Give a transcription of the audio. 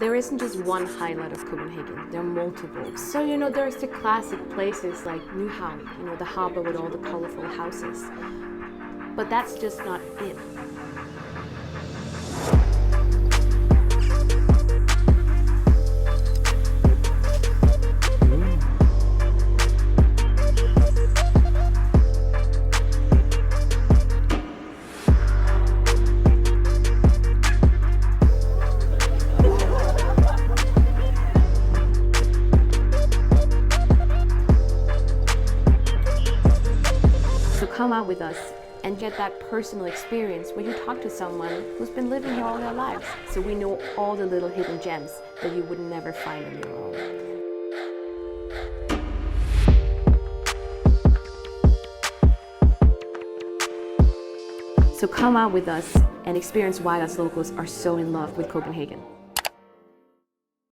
There isn't just one highlight of Copenhagen, there are multiple. So, there's the classic places like Nyhavn, the harbor with all the colorful houses. But that's just not it. So come out with us and get that personal experience where you talk to someone who's been living here all their lives. So we know all the little hidden gems that you would never find on your own. So come out with us and experience why us locals are so in love with Copenhagen.